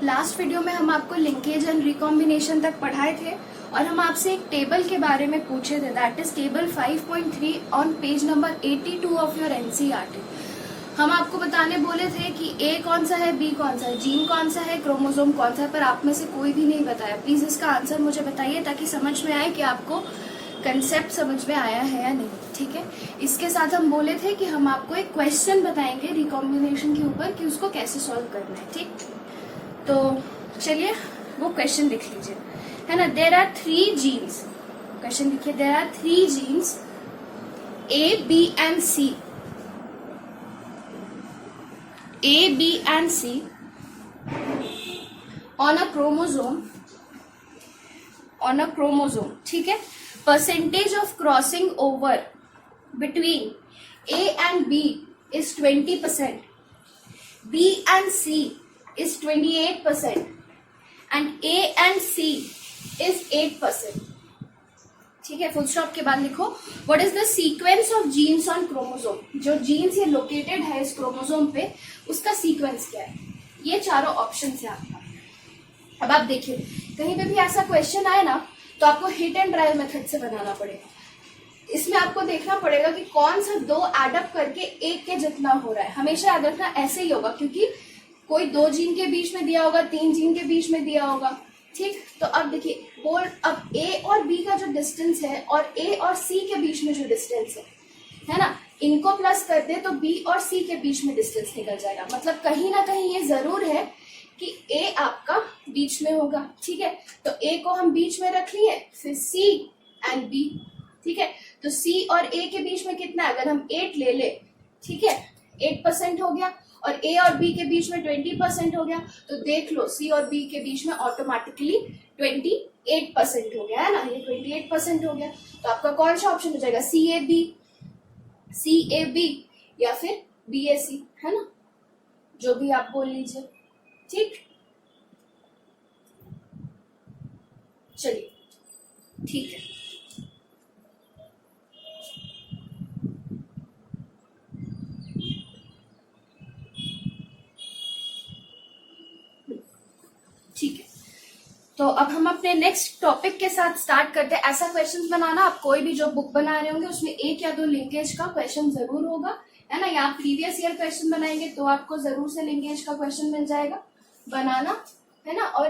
Last video में हम आपको लिंकेज एंड रिकॉम्बिनेशन तक पढ़ाए थे और हम आपसे एक टेबल के बारे में पूछे थे, that is table 5.3 on page number 82 of your NCERT. हम आपको बताने बोले थे कि ए कौन सा है, बी कौन सा है, जीन कौन सा है, क्रोमोसोम कौन सा है, पर आप में से कोई भी नहीं बताया। प्लीज इसका आंसर मुझे बताइए ताकि समझ में आए कि आपको कंसेप्ट समझ में आया है या नहीं। ठीक है, इसके साथ हम बोले थे कि हम आपको एक क्वेश्चन बताएंगे रिकॉम्बिनेशन के ऊपर कि उसको कैसे सॉल्व करना है। ठीक, तो चलिए वो क्वेश्चन लिख लीजिए, है ना। देयर आर 3 जीन्स, क्वेश्चन लिखिए, there are 3 genes A, B and C, A, B and C on a chromosome, ठीक है। Percentage of crossing over between A and B is 20%, B and C is 28% and A and C is 8%। ठीक है, full stop के बाद लिखो what is the sequence of genes on chromosome, जो genes ये located है इस क्रोमोसोम पे उसका सीक्वेंस क्या है। ये चारों ऑप्शन है आपका। अब आप देखिए कहीं पे भी ऐसा क्वेश्चन आए ना तो आपको हिट एंड ट्रायल मेथड से बनाना पड़ेगा। इसमें आपको देखना पड़ेगा कि कौन सा 2 एडअप करके एक के जितना हो रहा है। हमेशा याद रखना ऐसे ही होगा, क्योंकि कोई 2 जीन के बीच में दिया होगा, 3 जीन के बीच में दिया होगा। ठीक, तो अब देखिए अब ए और बी का जो डिस्टेंस है और ए और सी के बीच में जो डिस्टेंस है ना, इनको प्लस कर दे तो बी और सी के बीच में डिस्टेंस निकल जाएगा। मतलब कहीं ना कहीं ये जरूर है कि ए आपका बीच में होगा। ठीक है, तो ए को हम बीच में रख लिए, फिर सी एंड बी। ठीक है, तो सी और ए के बीच में कितना है, अगर हम 8 ले ले, ठीक है, 8% हो गया, और ए और बी के बीच में 20% हो गया। तो देख लो सी और बी के बीच में ऑटोमेटिकली 28% हो गया, है ना, ये 28% हो गया। तो आपका कौन सा ऑप्शन हो जाएगा, सी ए बी या फिर बी ए सी, है ना, जो भी आप बोल लीजिए। ठीक, चलिए ठीक है। ठीक है, तो अब हम अपने नेक्स्ट टॉपिक के साथ स्टार्ट करते हैं। ऐसा क्वेश्चन बनाना, आप कोई भी जो बुक बना रहे होंगे उसमें 1 या 2 लिंकेज का क्वेश्चन जरूर होगा, है ना। या आप प्रीवियस ईयर क्वेश्चन बनाएंगे तो आपको जरूर से लिंकेज का क्वेश्चन मिल जाएगा बनाना, है ना। और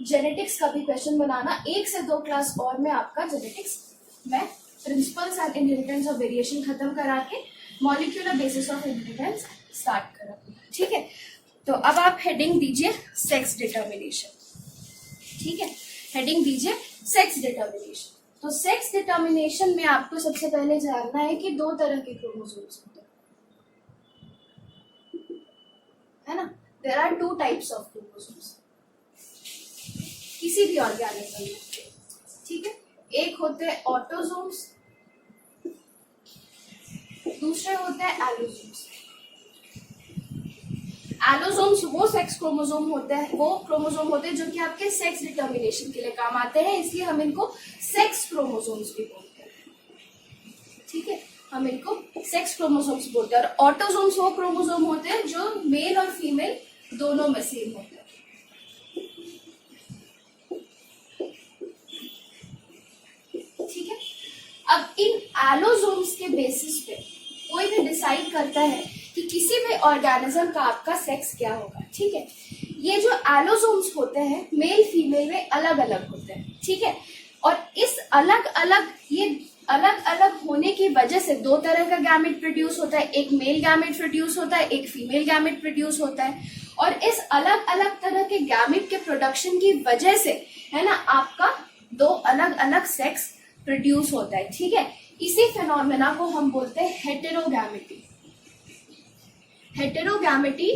जेनेटिक्स का भी क्वेश्चन बनाना। 1 से 2 क्लास और में आपका जेनेटिक्स में principles and inheritance of variation खत्म करा के molecular basis of inheritance start करा। ठीक है, तो अब आप हेडिंग दीजिए सेक्स डिटर्मिनेशन। ठीक है, हेडिंग दीजिए सेक्स डिटर्मिनेशन। तो सेक्स डिटर्मिनेशन में आपको सबसे पहले जानना है कि 2 तरह के क्रोमोसोम्स होते हैं, है ना। There are 2 types of chromosomes किसी भी ऑर्गेनिज्म में। ठीक है, एक होते हैं ऑटोसोम्स, दूसरे होते हैं एलोसोम्स। एलोसोम्स वो सेक्स क्रोमोसोम होते हैं, वो क्रोमोसोम होते हैं जो कि आपके सेक्स डिटर्मिनेशन के लिए काम आते हैं, इसलिए हम इनको सेक्स क्रोमोसोम्स भी बोलते हैं। ठीक है, हम इनको सेक्स क्रोमोसोम्स बोलते हैं। और ऑटोसोम्स वो क्रोमोसोम होते हैं जो मेल और फीमेल दोनों में सेम होते हैं। ठीक है, अब इन एलोसोम्स के बेसिस पे कोई भी डिसाइड करता है कि किसी भी ऑर्गेनिज्म का आपका सेक्स क्या होगा। ठीक है, ये जो एलोसोम्स होते हैं मेल फीमेल में अलग अलग होते हैं। ठीक है, और इस अलग अलग होने की वजह से 2 तरह का गैमेट प्रोड्यूस होता है, एक मेल गैमेट प्रोड्यूस होता है, एक फीमेल गैमेट प्रोड्यूस होता है। और इस अलग अलग तरह के गैमेट के प्रोडक्शन की वजह से, है ना, आपका 2 अलग अलग सेक्स प्रोड्यूस होता है। ठीक है, इसी फिनोमेना को हम बोलते हैं हेटेरोगैमेटी। हेटेरोगैमेटी,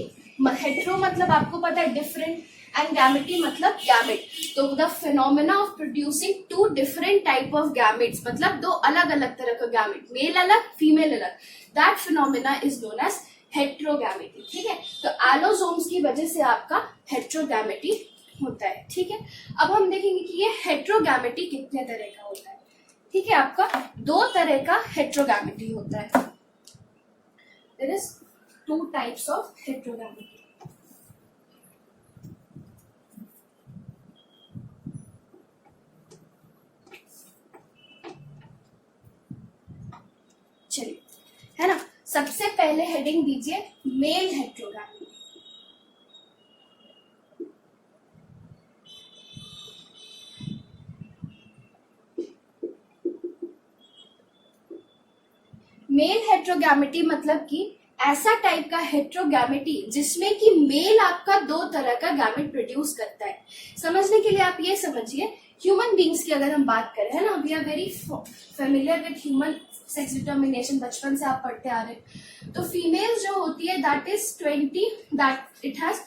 हेटेरो मतलब आपको पता है डिफरेंट, एंड गैमेटी मतलब गैमेट। तो the phenomena of producing 2 different type of gametes, मतलब 2 अलग अलग तरह का गैमेट, मेल अलग फीमेल अलग, that phenomena is known as heterogamety. ठीक है, तो एलोसोम्स की वजह से आपका हेटेरोगैमेटी होता है। ठीक है, अब हम देखेंगे कि ये हेटेरोगैमेटी कितने तरह का होता है। ठीक है, आपका 2 तरह का हेटेरोगैमेटी होता है। There is 2 types of heterogamity. सबसे पहले हेडिंग दीजिए मेल हेट्रोगैमेटी। मेल हेट्रोगैमेटी मतलब कि ऐसा टाइप का हेट्रोगैमेटी जिसमें कि मेल आपका दो तरह का गैमेट प्रोड्यूस करता है। समझने के लिए आप ये समझिए, ह्यूमन बींग्स की अगर हम बात करें, है ना, we are very familiar with human sex determination, बचपन से आप पढ़ते आ रहे हैं। तो फीमेल जो होती है that is 20, that it has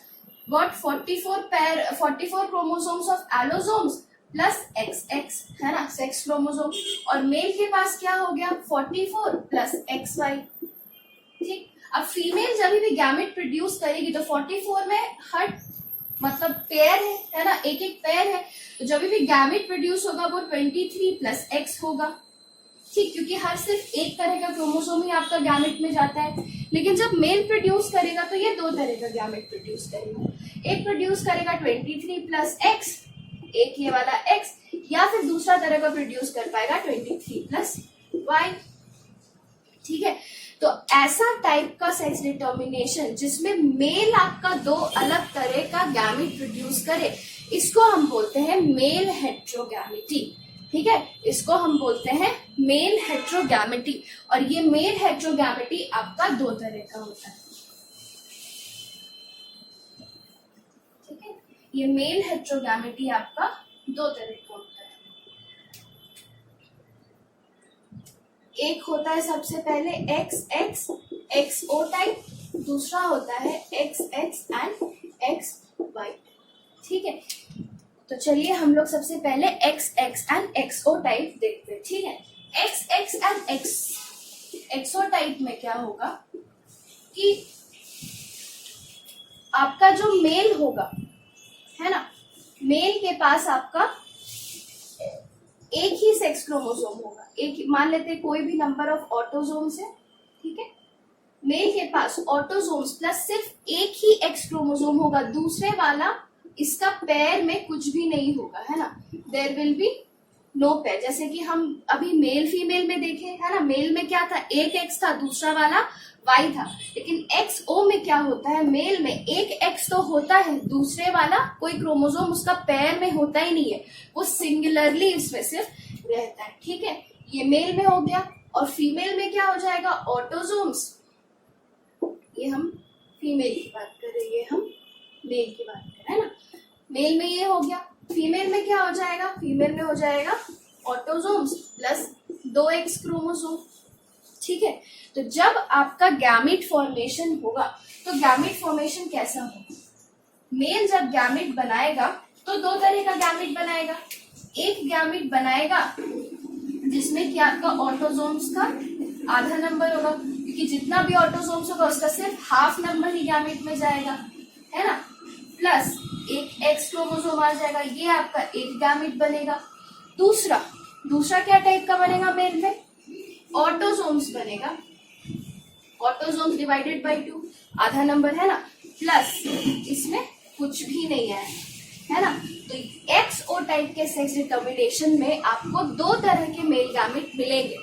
got 44 chromosomes of allosomes plus XX, है ना, सेक्स क्रोमोसोम। और मेल के पास क्या हो गया 44 प्लस XY। ठीक, अब फीमेल जब भी गैमेट प्रोड्यूस करेगी तो 44 में हर मतलब पेयर है ना, एक एक पेयर है, तो जब भी गैमेट प्रोड्यूस होगा वो 23 प्लस X होगा। ठीक, क्योंकि हर सिर्फ एक तरह का क्रोमोसोम ही आपका गैमेट में जाता है। लेकिन जब मेल प्रोड्यूस करेगा तो ये दो तरह का गैमेट प्रोड्यूस करेगा। एक प्रोड्यूस करेगा 23 प्लस X, एक ये वाला X, या फिर दूसरा तरह का प्रोड्यूस कर पाएगा 23 प्लस Y। ठीक है, तो ऐसा टाइप का सेक्स डिटर्मिनेशन जिसमें मेल आपका दो अलग तरह का गैमेट प्रोड्यूस करे, इसको हम बोलते हैं मेल हेट्रोगैमेटी। ठीक है, इसको हम बोलते हैं मेल हेट्रोगैमेटी। और ये मेल हेट्रोगैमेटी आपका दो तरह का होता है। ठीक है, ये मेल हेट्रोगैमेटी आपका दो तरह का होता है। एक होता है सबसे पहले XX XO टाइप, दूसरा होता है XX एंड XY। ठीक है, तो चलिए हम लोग सबसे पहले XX एंड XO टाइप देखते हैं। ठीक है, XX एंड XO टाइप में क्या होगा कि आपका जो मेल होगा, है ना, मेल के पास आपका एक ही सेक्स क्रोमोसोम होगा। एक, मान लेते हैं कोई भी नंबर ऑफ ऑटोसोम्स है। ठीक है, मेल के पास ऑटोसोम्स प्लस सिर्फ एक ही एक्स क्रोमोसोम होगा, दूसरे वाला इसका पेयर में कुछ भी नहीं होगा, है ना, there will be no pair. जैसे कि हम अभी मेल फीमेल में देखे, है ना, मेल में क्या था, एक एक्स था, दूसरा वाला वाई था। लेकिन XO में क्या होता है, मेल में एक एक्स तो होता है, दूसरे वाला कोई क्रोमोसोम उसका पेयर में होता ही नहीं है, वो सिंगुलरली इसमें सिर्फ रहता है। ठीक है, ये मेल में हो गया। और फीमेल में क्या हो जाएगा, ऑटोसोम्स, ये हम फीमेल की बात कर रहे हैं, ये हम मेल की बात कर रहे हैं ना। मेल में ये हो गया, फीमेल में क्या हो जाएगा, फीमेल में हो जाएगा ऑटोसोम्स प्लस 2X क्रोमोसोम। ठीक है, तो जब आपका गैमेट फॉर्मेशन होगा तो गैमेट फॉर्मेशन कैसा होगा, मेल जब गैमेट बनाएगा तो दो तरह का गैमेट बनाएगा। एक गैमेट बनाएगा जिसमें कि आपका ऑटोसोम्स का आधा नंबर होगा, क्योंकि जितना भी ऑटोसोम्स होगा उसका सिर्फ हाफ नंबर ही गैमेट में जाएगा, है ना, प्लस एक एक्स क्रोमोसोम आ जाएगा, ये आपका एक गैमेट बनेगा। दूसरा क्या टाइप का बनेगा, मेल में ऑटोसोम्स बनेगा, ऑटोसोम्स डिवाइडेड बाय 2, आधा नंबर, है ना, प्लस इसमें कुछ भी नहीं है ना। तो XO टाइप के सेक्स डिटर्मिनेशन में आपको दो तरह के मेल गैमेट मिलेंगे।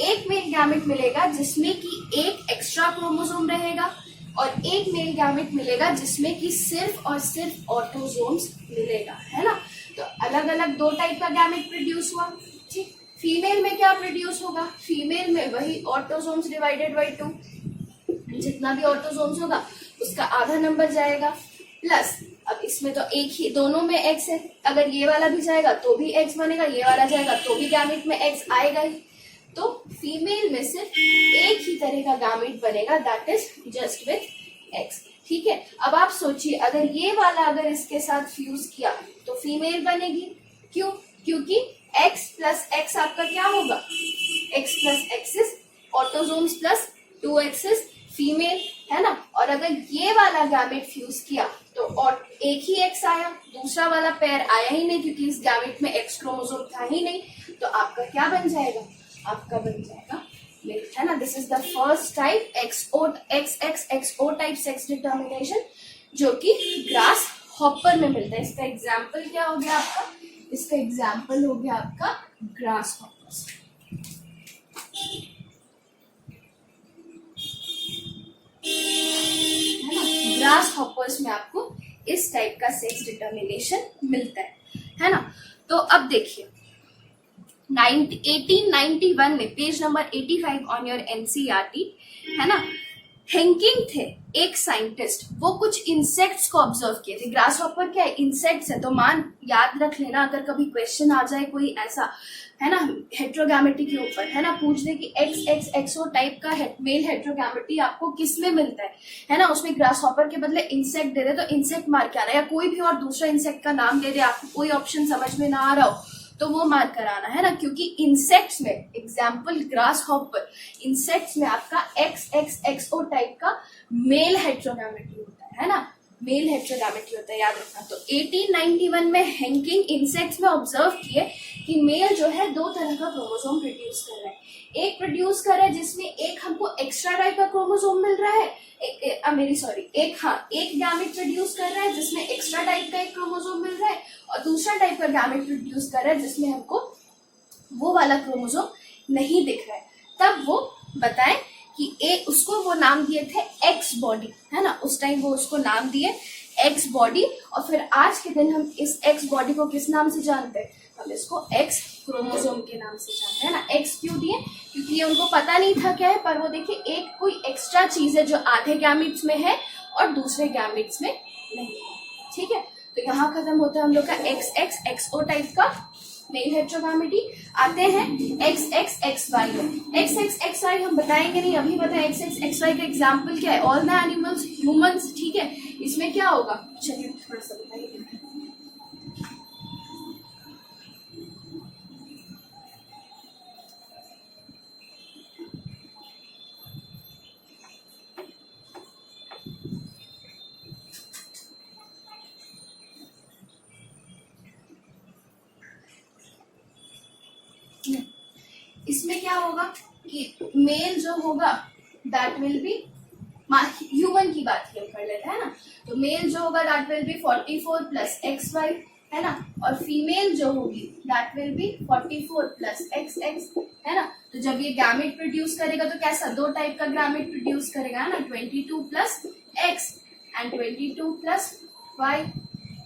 एक मेल गैमेट मिलेगा जिसमें कि एक एक्स्ट्रा क्रोमोसोम रहेगा, और एक मेल गैमेट मिलेगा जिसमें कि सिर्फ और सिर्फ ऑटोसोम्स मिलेगा, है ना। तो अलग अलग दो टाइप का गैमेट प्रोड्यूस हुआ। ठीक, फीमेल में क्या प्रोड्यूस होगा, फीमेल में वही ऑटोसोम्स डिवाइडेड बाय 2, जितना भी ऑटोसोम्स होगा उसका आधा नंबर जाएगा, प्लस अब इसमें तो एक ही, दोनों में एक्स है, अगर ये वाला भी जाएगा तो भी एक्स बनेगा, ये वाला जाएगा तो भी गैमेट में एक्स आएगा ही। तो फीमेल में सिर्फ एक ही तरह का गैमेट बनेगा, that is just with x. ठीक है, अब आप सोचिए अगर ये वाला अगर इसके साथ फ्यूज किया तो फीमेल बनेगी। क्यों, क्योंकि x प्लस एक्स आपका क्या होगा, x plus x is autosomes plus 2x is female, है ना। और अगर ये वाला गैमेट फ्यूज किया तो और एक ही x आया, दूसरा वाला पेयर आया ही नहीं क्योंकि इस गैमेट में x क्रोमोसोम था ही नहीं, तो आपका क्या बन जाएगा, आपका बन जाएगा मेल, है ना। This is the first type XO type sex determination जो कि ग्रास हॉपर में मिलता है। इसका एग्जाम्पल क्या हो गया आपका, इसका एग्जाम्पल हो गया आपका ग्रास हॉपर। हॉपर्स में आपको इस टाइप का सेक्स डिटर्मिनेशन मिलता है ना। तो अब देखिए 1891 में page number 85 on your NCERT, है ना, हेंकिंग थे एक साइंटिस्ट, वो कुछ इंसेक्ट्स को ऑब्जर्व किए थे। ग्रास हॉपर क्या है, इंसेक्ट्स है, तो मान याद रख लेना अगर कभी क्वेश्चन आ जाए कोई ऐसा, है ना, हेट्रोगैमेटी के ऊपर, है ना, पूछ दे कि एक्स एक्स एक्सो टाइप का मेल हेट्रोगैमेटी आपको किस में मिलता है ना, उसमें ग्रास हॉपर के बदले इंसेक्ट दे दे तो इंसेक्ट मार के आना, या कोई भी और दूसरा इंसेक्ट का नाम दे दे, आपको कोई ऑप्शन समझ में ना आ रहा हो तो वो मार्क कराना, है ना, क्योंकि इंसेक्ट्स में एग्जाम्पल ग्रास हॉपर, इंसेक्ट्स में आपका एक्स एक्स एक्सओ टाइप का मेल हेट्रोगैमेटी होता है ना, मेल हेट्रोगैमेटी होता है, याद रखना। तो 1891 में हेंकिंग इंसेक्ट्स में ऑब्जर्व किए कि मेल जो है दो तरह का क्रोमोसोम प्रोड्यूस कर रहा है, एक प्रोड्यूस कर रहा है जिसमें एक हमको एक्स्ट्रा टाइप का क्रोमोसोम मिल रहा है, एक गैमेट प्रोड्यूस कर रहा है जिसमें एक्स्ट्रा टाइप का एक क्रोमोसोम मिल रहा है, और दूसरा टाइप का गैमेट प्रोड्यूस कर रहा है जिसमें हमको वो वाला क्रोमोसोम नहीं दिख रहा है। तब वो बताएं कि उसको वो नाम दिए थे एक्स बॉडी, है ना, उस टाइम वो उसको नाम दिए एक्स बॉडी, और फिर आज के दिन हम इस एक्स बॉडी को किस नाम से जानते हैं, हम इसको एक्स क्रोमोसोम के नाम से जानते हैं ना। एक्स क्यों दिए, क्योंकि ये उनको पता नहीं था क्या है, पर वो देखिए एक कोई एक्स्ट्रा चीज है जो आधे गैमेट्स में है और दूसरे गैमेट्स में नहीं है, ठीक है। तो यहाँ खत्म होता है हम लोग का एक्स एक्स एक्सओ टाइप का मेल हेट्रोगैमेटी। आते हैं एक्स एक्स एक्स वाई में। एक्स एक्स एक्स वाई हम बताएंगे नहीं, अभी बताएं एक्स एक्स एक्स वाई का एग्जाम्पल क्या है, ऑल द एनिमल्स ह्यूमंस, ठीक है। इसमें क्या होगा, चलिए थोड़ा सा बताइए। इसमें क्या होगा कि मेल जो होगा दैट विल बी, ह्यूमन की बात हम कर लेते हैं ना, तो मेल जो होगा that will be 44 plus X Y, है ना, और फीमेल जो होगी that will be 44 plus X X, है ना। तो जब ये गैमेट प्रोड्यूस करेगा तो कैसा, दो टाइप का गैमेट प्रोड्यूस करेगा, है ना, 22 plus x and 22 plus y.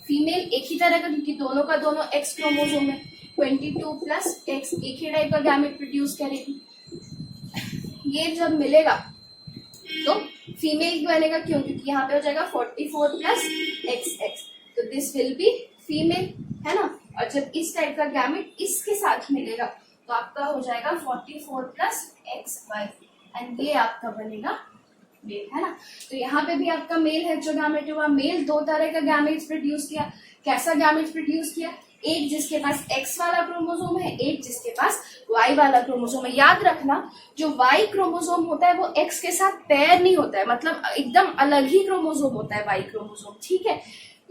Female एक ही तरह का, क्योंकि दोनों का दोनों एक्स क्रोमोसोम है, 22 प्लस एक्स एक ही टाइप का गैमेट प्रोड्यूस करेगी। ये जब मिलेगा तो फीमेल बनेगा, क्यों, क्योंकि यहाँ पे हो जाएगा 44 प्लस एक्स एक्स, तो दिस विल बी फीमेल, है ना। और जब इस टाइप का गैमेट इसके साथ मिलेगा तो आपका हो जाएगा 44 प्लस एक्स वाई, एंड ये आपका बनेगा मेल, है ना। तो यहाँ पे भी आपका मेल है जो गैमेट हुआ, मेल दो तरह का गैमेट्स प्रोड्यूस किया। कैसा गैमेट्स प्रोड्यूस किया, एक जिसके पास एक्स वाला क्रोमोसोम है, एक जिसके पास वाई वाला क्रोमोसोम है। याद रखना जो वाई क्रोमोसोम होता है वो एक्स के साथ पेयर नहीं होता है, मतलब एकदम अलग ही क्रोमोसोम होता है वाई क्रोमोसोम, ठीक है।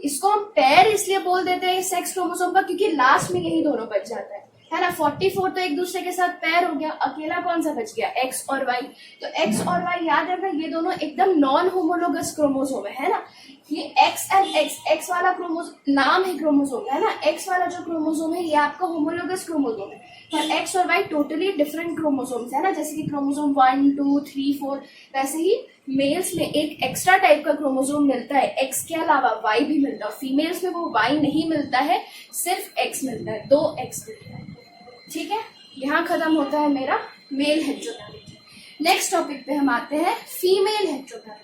इसको हम पेयर इसलिए बोल देते हैं सेक्स क्रोमोसोम का क्योंकि लास्ट में यही दोनों बच जाता है ना। 44 तो एक दूसरे के साथ पेयर हो गया, अकेला कौन सा बच गया, एक्स और वाई। तो एक्स और वाई याद रखना ये दोनों एकदम नॉन होमोलोगस क्रोमोसोम है ना। ये एक्स एंड एक्स, एक्स वाला क्रोमोसोम नाम है क्रोमोसोम, है ना, एक्स वाला जो क्रोमोसोम है ये आपका होमोलोगस क्रोमोसोम है, पर एक्स और वाई टोटली डिफरेंट क्रोमोसोम्स है ना। जैसे कि क्रोमोसोम 1 2 3 4, वैसे ही मेल्स में एक एक्स्ट्रा टाइप का क्रोमोसोम मिलता है, एक्स के अलावा वाई भी मिलता है। फीमेल्स में वो वाई नहीं मिलता है, सिर्फ एक्स मिलता है, दो एक्स मिलता है, ठीक है। यहाँ खत्म होता है मेरा मेल हेट्रोगैमेटी। नेक्स्ट टॉपिक पे हम आते हैं फीमेल हेट्रोगैमेटी।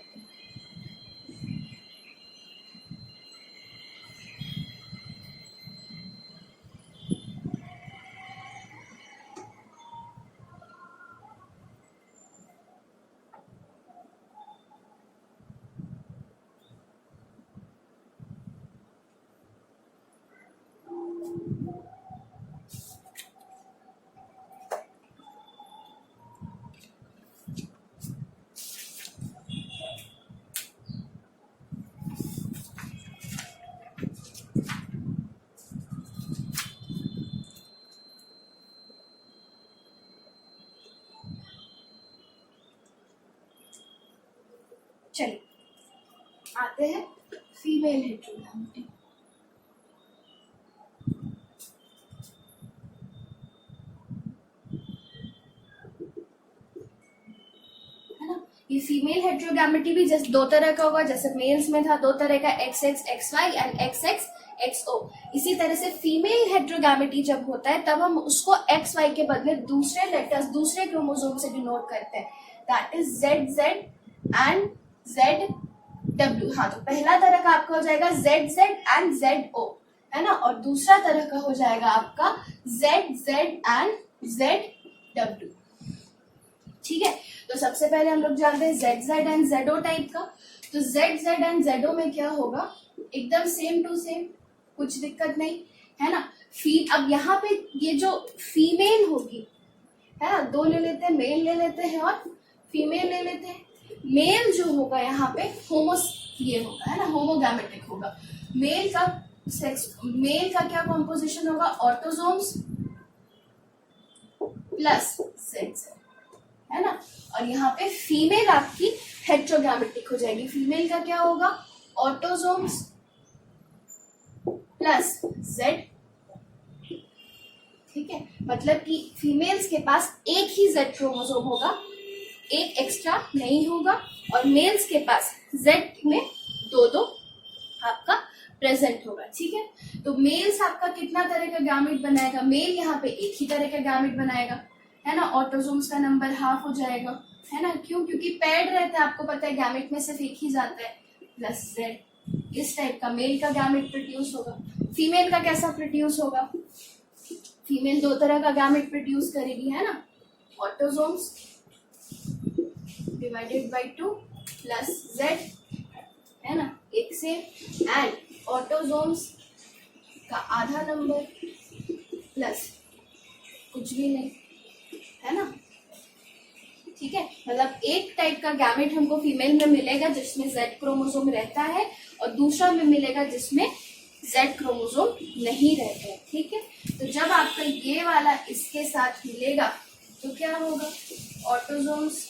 चलिए आते हैं फीमेल हेट्रोगैमेटी। है ना, ये फीमेल हेट्रोगैमेटी भी जैसे दो तरह का होगा, जैसे मेल्स में था दो तरह का XX XY and XX XO। इसी तरह से फीमेल हेट्रोगैमेटी जब होता है तब हम उसको XY के बदले दूसरे लेटर्स दूसरे क्रोमोसोम से डिनोट करते हैं, that is ZZ and ZW। हाँ, तो पहला तरह का आपका हो जाएगा ZZ एंड ZO, है ना, और दूसरा तरह का हो जाएगा आपका ZZ एंड ZW। ठीक है, तो सबसे पहले हम लोग जानते हैं ZZ एंड ZO टाइप का। तो ZZ एंड ZO में क्या होगा, एकदम सेम टू सेम, कुछ दिक्कत नहीं, है ना। अब यहाँ पे ये जो फीमेल होगी, है ना, दो ले लेते हैं, मेल ले लेते हैं और फीमेल ले लेते हैं। मेल जो होगा यहाँ पे ये होगा, है ना, होमोगैमेटिक होगा। मेल का क्या कॉम्पोजिशन होगा, ऑटोसोम्स प्लस ZZ, है ना। और यहाँ पे फीमेल आपकी हेट्रोगैमेटिक हो जाएगी। फीमेल का क्या होगा, ऑटोसोम्स प्लस Z। ठीक है, मतलब कि फीमेल्स के पास एक ही Z क्रोमोसोम होगा, एक एक्स्ट्रा नहीं होगा, और मेल्स के पास Z में दो दो आपका प्रेजेंट होगा। ठीक है, तो मेल्स आपका कितना तरह का गैमेट बनाएगा, मेल यहाँ पे एक ही तरह का गैमेट बनाएगा, है ना, ऑटोसोम्स का नंबर हाफ हो जाएगा, है ना, क्यों, क्योंकि पेड रहता है, आपको पता है गैमेट में सिर्फ एक ही जाता है, प्लस Z। इस टाइप का मेल का गैमेट प्रोड्यूस होगा। फीमेल का कैसा प्रोड्यूस होगा, फीमेल दो तरह का गैमेट प्रोड्यूस करेगी, है ना, autosomes divided by 2 plus Z, है ना, एक से, एंड ऑटोसोम्स का आधा नंबर प्लस कुछ भी नहीं, है ना। ठीक है, मतलब एक टाइप का गैमेट हमको फीमेल में मिलेगा जिसमें Z क्रोमोसोम रहता है, और दूसरा में मिलेगा जिसमें Z क्रोमोसोम नहीं रहता है। ठीक है, तो जब आपका ये वाला इसके साथ मिलेगा तो क्या होगा, ऑटोसोम्स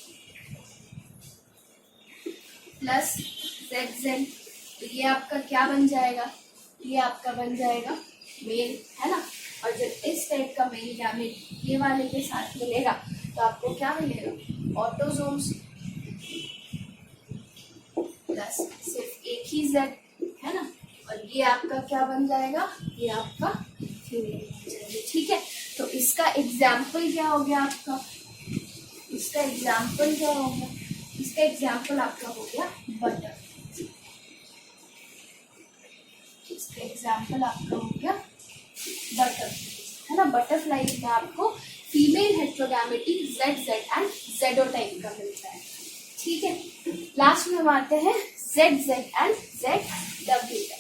प्लस ZZ। तो ये आपका क्या बन जाएगा, ये आपका बन जाएगा मेल, है ना। और जब इस टाइप का मेल गैमेट ये वाले के साथ मिलेगा तो आपको क्या मिलेगा, ऑटोसोम्स प्लस सिर्फ एक ही Z, है ना, और ये आपका क्या बन जाएगा, ये आपका फीमेल बन जाएगी। ठीक है, तो इसका एग्जाम्पल क्या हो गया आपका, इसका एग्जाम्पल क्या हो गया, इसका एग्जाम्पल आपका हो गया बटर। इसका एग्जाम्पल आपका हो गया बटर, है ना। बटरफ्लाई में आपको female heterogamety ZZ and ZO type का मिलता है। ठीक है, लास्ट में हम आते हैं ZZ and ZW type.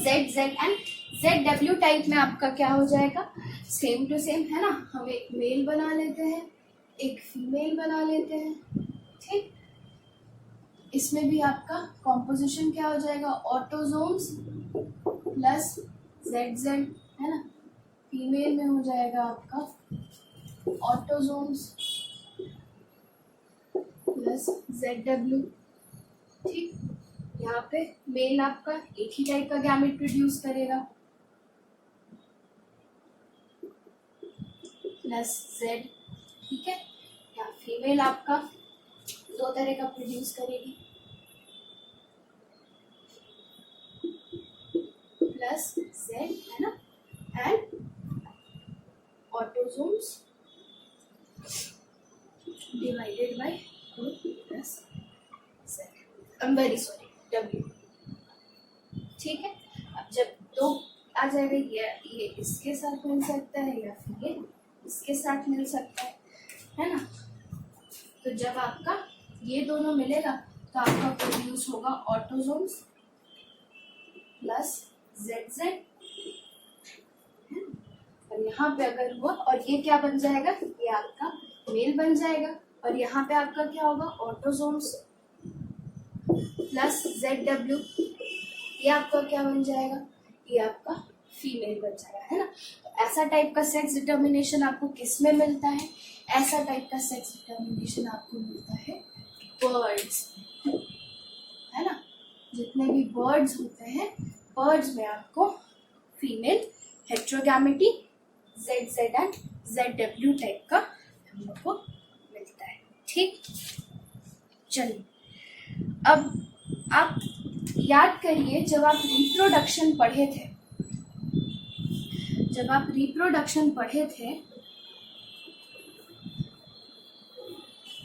ZZ and ZW type में आपका क्या हो जाएगा, सेम टू सेम, है ना। हम एक मेल बना लेते हैं, एक फीमेल बना लेते हैं। ठीक, इसमें भी आपका कॉम्पोजिशन क्या हो जाएगा, ऑटोसोम्स प्लस ZZ, है ना। फीमेल में हो जाएगा आपका ऑटोसोम्स प्लस ZW। ठीक, यहाँ पे मेल आपका एक ही टाइप का गैमेट प्रोड्यूस करेगा प्लस Z। ठीक है, यहाँ फीमेल आपका दो तरह का प्रोड्यूस करेगी प्लस Z, है ना, and autosomes divided by 2 plus Z, I am very sorry, W। ठीक है, अब जब दो आ जाएगा, ये इसके साथ मिल सकता है या फिर ये इसके साथ मिल सकता है ना। तो जब आपका ये दोनों मिलेगा तो आपका प्रोड्यूस होगा ऑटोसोम्स प्लस ZZ, और यहाँ पे अगर हुआ, और ये क्या बन जाएगा, ये आपका मेल बन जाएगा, और यहाँ पे आपका क्या होगा, ऑटोजोम्स प्लस ZW, ये आपका क्या बन जाएगा, ये आपका फीमेल बन जाएगा, है ना। तो ऐसा टाइप का सेक्स डिटर्मिनेशन आपको किस में मिलता है, ऐसा टाइप का सेक्स डिटर्मिनेशन आपको मिलता है बर्ड्स, है ना। जितने भी बर्ड्स होते हैं, बर्ड्स में आपको female heterogamety ZZ and ZW type का हम लोग को मिलता है, ठीक। चलिए, अब आप याद करिए, जब आप रिप्रोडक्शन पढ़े थे,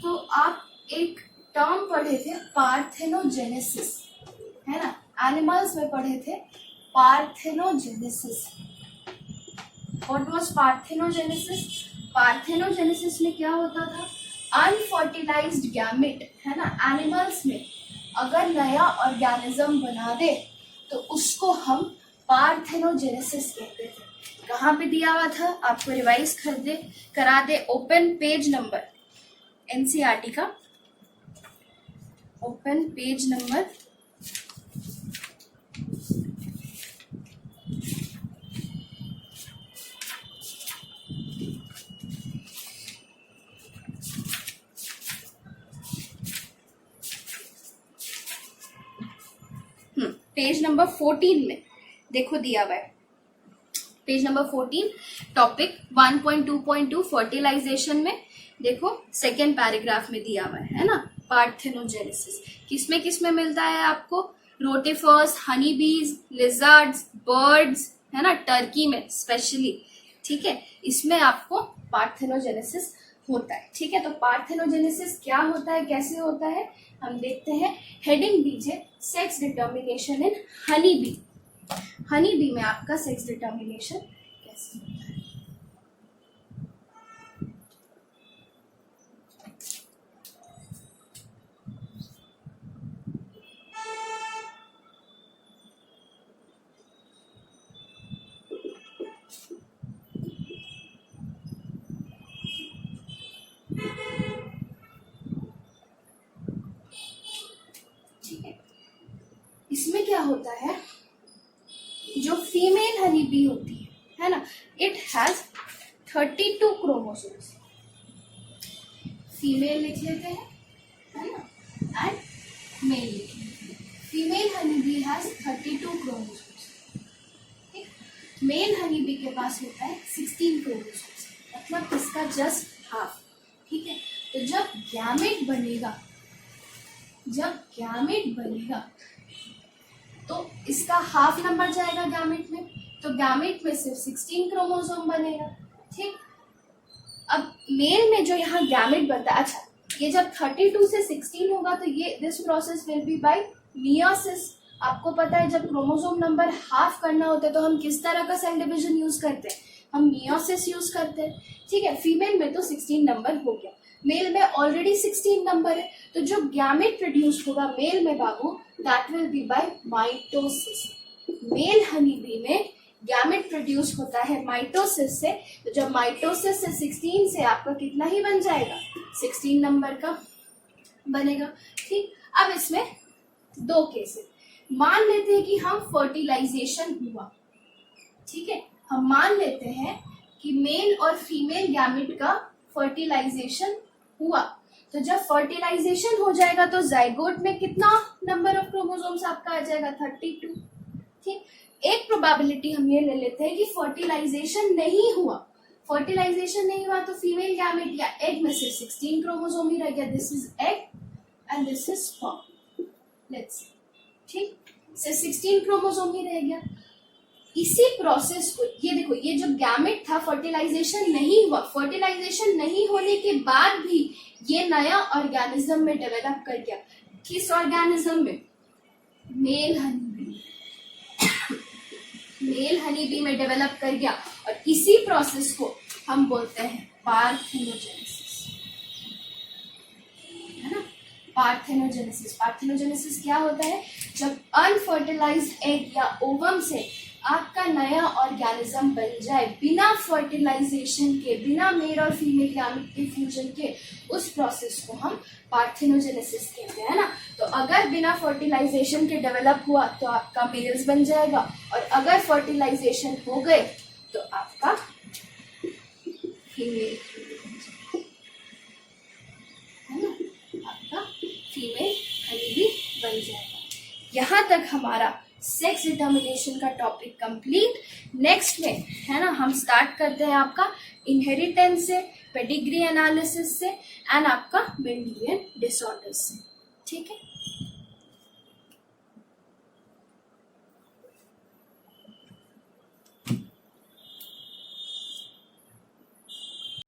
तो आप एक टर्म पढ़े थे पार्थेनोजेनेसिस, है ना। एनिमल्स में पढ़े थे parthenogenesis. What was parthenogenesis? Parthenogenesis में क्या होता था, अनफर्टिलाइज्ड गैमेट, है ना, एनिमल्स में अगर नया ऑर्गेनिज्म बना दे तो उसको हम पार्थेनोजेनेसिस कहते थे। कहाँ पे दिया हुआ था, आपको रिवाइज करा दे, ओपन पेज नंबर एनसीईआरटी का, ओपन पेज नंबर 14 में देखो दिया हुआ है, पेज नंबर 14 टॉपिक 1.2.2 फर्टिलाइजेशन में देखो सेकेंड पैराग्राफ में दिया हुआ है ना, पार्थेनोजेनेसिस किसमें मिलता है आपको, रोटिफर्स, हनी बीज, लिजर्ड्स, बर्ड्स, है ना, टर्की में स्पेशली, ठीक है, इसमें आपको पार्थेनोजेनेसिस होता है, ठीक है। तो पार्थेनोजेनेसिस क्या होता है, कैसे होता है, हम देखते हैं। हेडिंग दीजिए sex determination in honey bee. Honey bee में आपका सेक्स डिटर्मिनेशन कैसे होता है। ठीक है, इसमें क्या होता है, जो फीमेल हनी बी होती है ना, इट हैज 32 क्रोमोसोम्स। फीमेल लिख लेते हैं, है ना, एंड मेल लिख लेते हैं। Female honey bee has 32 chromosomes, ठीक। मेल हनी बी के पास होता है 16 क्रोमोसोम्स, मतलब इसका जस्ट हाफ, ठीक है। तो जब गैमेट बनेगा तो इसका हाफ नंबर जाएगा गैमेट में, तो गैमेट में सिर्फ 16 क्रोमोसोम बनेगा, ठीक। अब मेल में जो यहाँ गैमेट बनता है, अच्छा, ये जब 32 से 16 होगा तो ये this process will be bye meiosis. आपको पता है जब क्रोमोसोम नंबर हाफ करना होता है तो हम किस तरह का सेल डिवीजन यूज करते हैं, हम मियोसिस यूज करते हैं, ठीक है। फीमेल में तो 16 नंबर हो गया, मेल में ऑलरेडी 16 नंबर है, तो जो गैमेट प्रोड्यूस होगा मेल में बाबू, that will be by mitosis. Male honey bee में गैमेट प्रोड्यूस होता है माइटोसिस से, तो जब माइटोसिस से 16 से आपका कितना ही बन जाएगा, 16 नंबर का बनेगा, ठीक। अब इसमें दो केसेस, मान लेते हैं कि हम फर्टिलाइजेशन हुआ, ठीक है, हम मान लेते हैं कि मेल और फीमेल गैमेट का फर्टिलाइजेशन हुआ, तो जब फर्टिलाइजेशन हो जाएगा तो जाइगोट में कितना नंबर ऑफ क्रोमोसोम्स आपका आ जाएगा, 32, ठीक। एक प्रोबेबिलिटी हम ये ले लेते हैं कि फर्टिलाइजेशन नहीं हुआ तो फीमेल गैमेट या एग में से 16 क्रोमोसोम ही रह गया, this is egg and this is sperm, let's see, ठीक, से 16 क्रोमोसोम ही रह गया। इसी प्रोसेस को ये देखो, ये जो गैमेट था फर्टिलाइजेशन नहीं हुआ, फर्टिलाइजेशन नहीं होने के बाद भी ये नया ऑर्गेनिज्म में डेवलप कर गया, किस ऑर्गेनिज्म में, मेल हनी बी में डेवलप कर गया, और इसी प्रोसेस को हम बोलते हैं पार्थेनोजेनेसिस, है ना। पार्थेनोजेनेसिस क्या होता है, जब अनफर्टिलाइज्ड एग या ओवम से आपका नया ऑर्गेनिज्म बन जाए बिना फर्टिलाइजेशन के, बिना मेल और फीमेल गैमेट के फ्यूजन के, उस प्रोसेस को हम पार्थेनोजेनेसिस कहते हैं ना। तो अगर बिना फर्टिलाइजेशन के डेवलप हुआ तो आपका मेल्स बन जाएगा, और अगर फर्टिलाइजेशन हो गए तो आपका फीमेल है ना, आपका फीमेल हनी बन जाएगा। यहाँ तक हमारा सेक्स डिटर्मिनेशन का टॉपिक कंप्लीट। नेक्स्ट में है ना हम स्टार्ट करते हैं आपका इनहेरिटेंस से, पेडिग्री एनालिसिस से, एंड आपका मेंडेलियन डिसऑर्डर्स से। ठीक है।